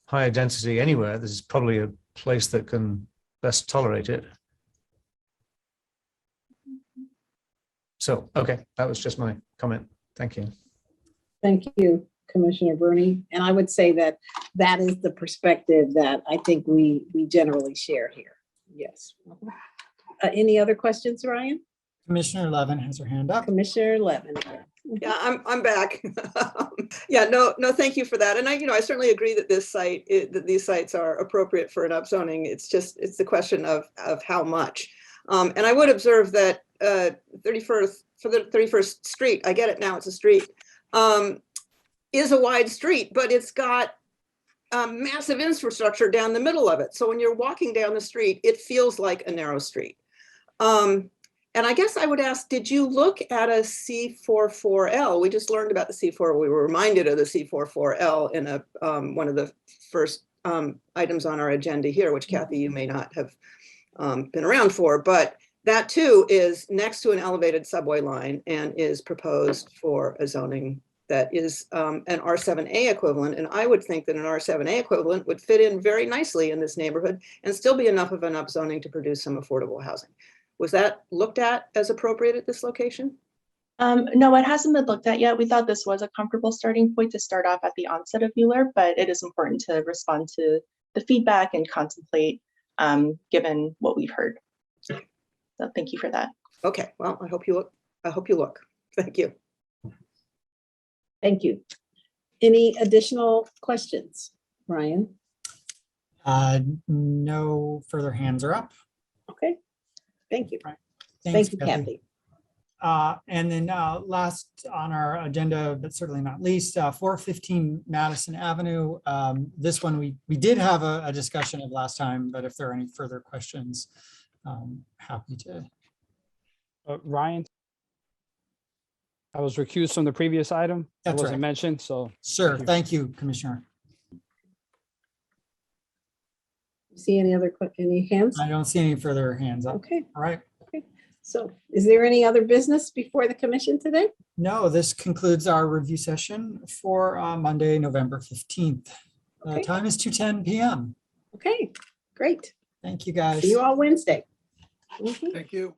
higher density anywhere, this is probably a place that can best tolerate it. So, okay, that was just my comment. Thank you. Thank you, Commissioner Burney. And I would say that that is the perspective that I think we generally share here. Yes. Any other questions, Ryan? Commissioner Levin has her hand up. Commissioner Levin. Yeah, I'm back. Yeah, no, thank you for that. And I certainly agree that that these sites are appropriate for an upzoning. It's the question of how much. And I would observe that 31st Street, I get it now, it's a street, is a wide street, but it's got massive infrastructure down the middle of it. So when you're walking down the street, it feels like a narrow street. And I guess I would ask, did you look at a C44L? We just learned about the C4. We were reminded of the C44L in one of the first items on our agenda here, which Kathy, you may not have been around for, but that too is next to an elevated subway line and is proposed for a zoning that is an R7A equivalent. And I would think that an R7A equivalent would fit in very nicely in this neighborhood and still be enough of an upzoning to produce some affordable housing. Was that looked at as appropriate at this location? No, it hasn't been looked at yet. We thought this was a comfortable starting point to start off at the onset of ULURP, but it is important to respond to the feedback and contemplate given what we've heard. So thank you for that. Okay, well, I hope you look. Thank you. Thank you. Any additional questions, Ryan? No further hands are up. Okay, thank you. Thanks, Thank you, Kathy. And then last on our agenda, but certainly not least, 415 Madison Avenue. This one we did have a discussion of last time, but if there are any further questions, happy to. Ryan, I was recused from the previous item. That's I wasn't right. mentioned, so. Sure, thank you, Commissioner. See any hands? I don't see any further hands up. Okay. All right. Okay. So is there any other business before the commission today? No, this concludes our review session for Monday, November 15th. Okay. Time is 2:10 p.m. Okay, great. Thank you, guys. See you all Wednesday. Thank you.